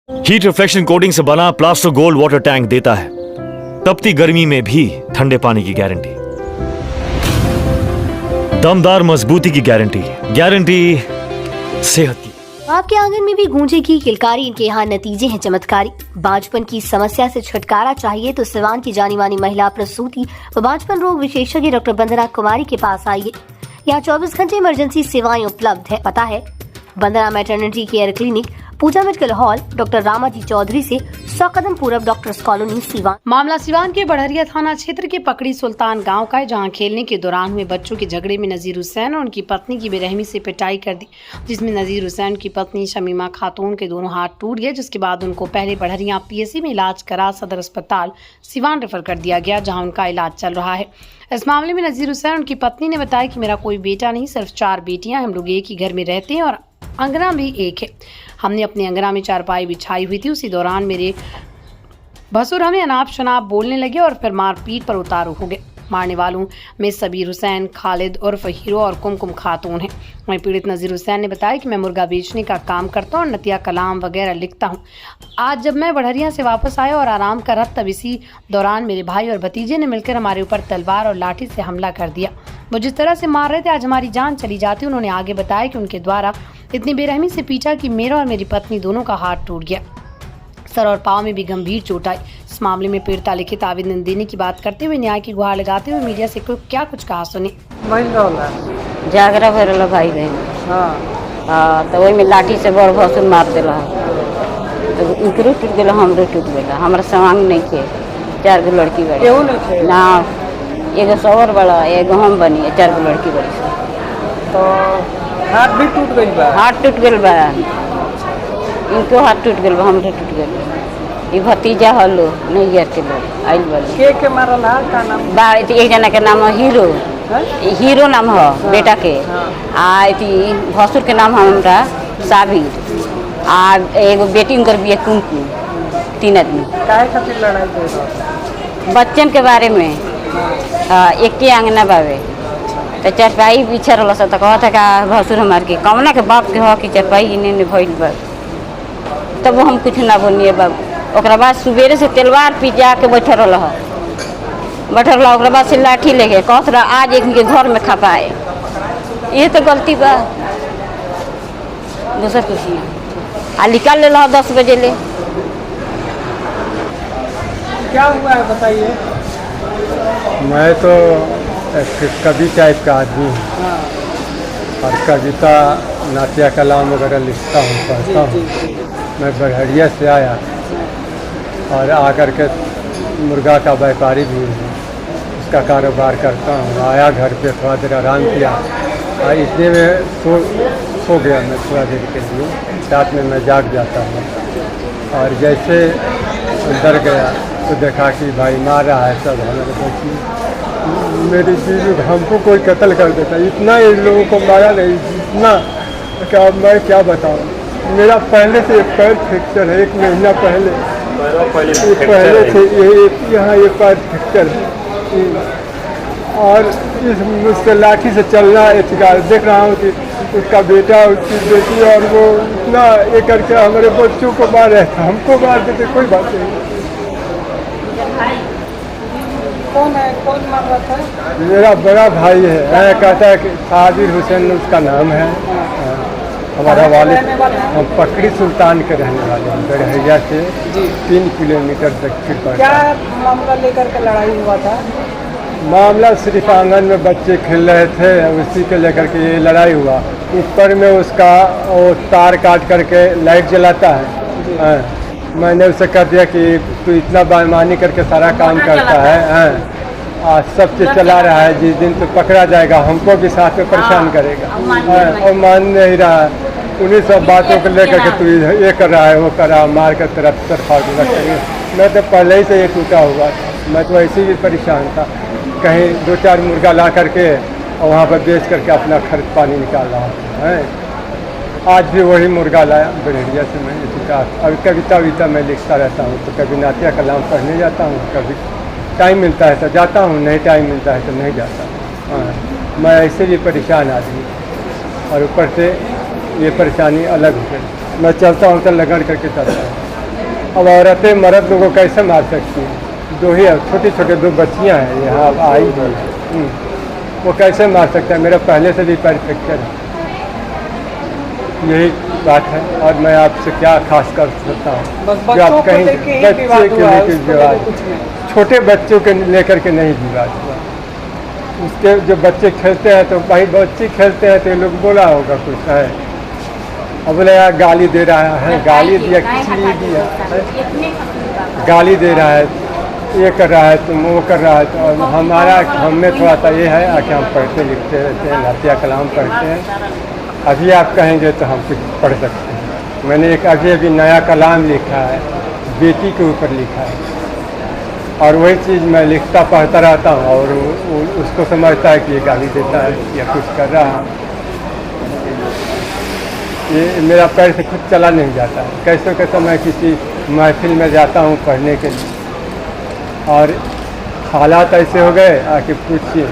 Heat reflection coating से बना plaster gold water tank देता है तपती गर्मी में भी ठंडे पानी की गारंटी, दमदार मजबूती की गारंटी, गारंटी सेहत की। आपके आंगन में भी गूंजेगी किलकारी, इनके यहाँ नतीजे हैं चमत्कारी। बांझपन की समस्या से छुटकारा चाहिए तो सिवान की जानी मानी महिला प्रसूति व बांझपन रोग विशेषज्ञ डॉक्टर वंदना कुमारी के पास आइए। यहाँ 24 घंटे इमरजेंसी सेवाएं उपलब्ध है। पता है Vandana maternity care clinic, Puja medical hall, doctor Ramaji Chaudhary से 100 कदम पूरब, डॉक्टर्स कॉलोनी, सिवान। मामला सिवान के बढ़हरिया थाना क्षेत्र के पकड़ी सुल्तान गांव का है, जहां खेलने के दौरान हुए बच्चों के झगड़े में नजीर हुसैन और उनकी पत्नी की बेरहमी से पिटाई कर दी, जिसमें नजीर हुसैन की पत्नी शमीमा खातून के दोनों हाथ टूट गए, जिसके बाद उनको पहले बढ़हरिया पीएससी में इलाज करा सदर अस्पताल सिवान रेफर कर दिया गया, जहाँ उनका इलाज चल रहा है। इस मामले में नजीर हुसैन उनकी पत्नी ने बताया कि मेरा कोई बेटा नहीं, सिर्फ 4 बेटियां, हम लोग एक ही घर में रहते हैं और अंगना भी एक है। हमने अपने अंगना में चारपाई बिछाई हुई थी, उसी दौरान मेरे भसुर हमें अनाप शनाप बोलने लगे और फिर मारपीट पर उतारू हो गए। मारने वालों में सबीर हुसैन, खालिद उर्फ हीरो और कुमकुम खातून हैं। वहीं पीड़ित नजीर हुसैन ने बताया कि मैं मुर्गा बेचने का काम करता हूँ और नतिया कलाम वगैरह लिखता हूँ। आज जब मैं बढ़हरिया से वापस आया और आराम कर रहा, तब इसी दौरान मेरे भाई और भतीजे ने मिलकर हमारे ऊपर तलवार और लाठी से हमला कर दिया। वो जिस तरह से मार रहे थे, आज हमारी जान चली जाती। उन्होंने आगे बताया कि उनके द्वारा इतनी बेरहमी से पीटा कि मेरा और मेरी पत्नी दोनों का हाथ टूट गया, सर और पाँव में भी गंभीर चोट आई। इस मामले में पीड़िता लिखित आवेदन देने की बात करते हुए न्याय की गुहार लगाते हुए मीडिया से क्या कुछ कहा, सुने। जागरा भरल भाई बहन तो वही में लाठी से बड़ भसुर मार दिला, तो इकरो टूट गया, हमरो टूट गया। हमारा सामान नहीं थे, 4 गो लड़की बड़ी ना, एगो सवर बड़ा, एगो हम बनी, 4 गो लड़की बड़ी। तो हाथ भी टूट गई बा? हाथ टूट गया बा, इनको हाथ टूट गया, हमरो टूट गया। ये भतीजा हलो नहीं गिर के लोग आइल वाले के मारल है? का नाम बा? एक जना के नाम हीरो, हीरो नाम है बेटा के। आ भसुर के नाम है हमरा साबिर, आ एगो बेटी उनकर भी कुमकुम। 3 आदमी। काहे खातिर लड़ाई भइल? बच्चन के बारे में। एक के आंगना बावे तो चारपाई बिछा रहा सब, तो कहता का भसुर हमार के कमना के बाप के हो कि चारपाई इन्हें भइल बा, तब वो हम कुछ ना बोलिए बाबू। ओकरा बाद सुबेरे से तलवार पिजा के बैठल रहा, ओकरा बाद से लाठी लेके कहत रहा आज एक के घर में खपाए। ये तो गलती बा, दूसर कुछ नहीं। आ निकाल ले 10 बजे ले। क्या हुआ है बताइए? मैं तो एक कवि टाइप का आदमी हूँ और कविता, नातिया कलाम वगैरह लिखता हूँ, पढ़ता हूँ। मैं बढ़हरिया से आया और आकर के मुर्गा का व्यापारी भी हूँ, उसका कारोबार करता हूँ। आया घर पे थोड़ा देर आराम किया और इतने में सो गया मैं थोड़ा देर के लिए, रात में मैं जाग जाता हूँ। और जैसे अंदर गया तो देखा कि भाई मार रहा है सब, हमारे बच्ची मेरी बीवी, हमको कोई कत्ल कर देता। इतना इन लोगों को मारा नहीं, इतना क्या मैं क्या बताऊँ। मेरा पहले से एक पैर फ्रैक्चर है, 1 महीना पहले से यहाँ ये पैर फ्रैक्चर है। और इस मुझसे लाठी से चलना देख रहा हूँ कि उसका बेटा, उसकी बेटी और वो इतना ये करके हमारे बच्चों को मार रहे थे, हमको मार देते, कोई बात नहीं। कौन है? कौन मार रहा था? मेरा बड़ा भाई है, कहता है कि साबिर हुसैन उसका नाम है। हमारा वालिद, हम पकड़ी सुल्तान के रहने वाले हैं, बढ़हरिया से 3 किलोमीटर दक्षिण पर। क्या मामला लेकर के लड़ाई हुआ था? मामला सिर्फ आंगन में बच्चे खेल रहे थे, उसी के लेकर के ये लड़ाई हुआ। ऊपर में उसका वो तार काट करके लाइट जलाता है। मैंने उसे कह दिया कि तू इतना बेईमानी करके सारा काम करता है, आज सब चीज़ चला रहा है, जिस दिन तो पकड़ा जाएगा हमको भी साथ में परेशान करेगा। और मान नहीं रहा है, उन्हीं सब बातों को लेकर के तू ये कर रहा है, वो कर रहा, मार कर तरफा करेंगे। मैं तो पहले ही से ये टूटा हुआ था, मैं तो ऐसे ही परेशान था। कहीं 2-4 मुर्गा ला करके और वहाँ पर बेच करके अपना खर्च पानी निकाल रहा था। आज भी वही मुर्गा लाया बढ़हरिया से मैं टूटा। अभी कविता विता मैं लिखता रहता हूँ, तो कभी नातिया कलाम पढ़ने जाता हूँ, कभी टाइम मिलता है तो जाता हूँ, नहीं टाइम मिलता है तो नहीं जाता। मैं ऐसे भी परेशान आदमी, और ऊपर से ये परेशानी अलग हो गई। मैं चलता हूँ तो लगन करके चलता हूँ। अब औरतें मर्द लोगों को कैसे मार सकती हैं? दो ही छोटी छोटे दो बच्चियां हैं यहाँ आई हुई हैं। वो कैसे मार सकता है? मेरा पहले से भी पैर फ्रैक्चर है। यही बात है और मैं आपसे क्या खास कर सकता हूँ? बस जो आप बच्चों को कहीं लेके ही बच्चे विवाद के हुआ है, लेके उसको विवाद, लेके कुछ नहीं। छोटे बच्चों के लेकर के नहीं विवाद हुआ। उसके जो बच्चे खेलते हैं तो भाई बच्चे खेलते हैं तो ये लोग बोला होगा कुछ है। अब बोले यार गाली दे रहा है, गाली दिया किसी ने दिया है? गाली दे रहा है, ये कर रहा है, तुम वो कर रहा है। तो हमारा हमें थोड़ा सा ये है कि हम पढ़ते लिखते रहते हैं, नातिया कलाम पढ़ते हैं। अभी आप कहेंगे तो हम कुछ पढ़ सकते हैं। मैंने एक अभी नया कलाम लिखा है, बेटी के ऊपर लिखा है और वही चीज़ मैं लिखता पढ़ता रहता हूँ और उसको समझता है कि ये गाली देता है या कुछ कर रहा है। ये मेरा पैर से खुद चला नहीं जाता है। कैसे कैसे मैं किसी महफिल में जाता हूँ पढ़ने के लिए और हालात ऐसे हो गए आके पूछिए।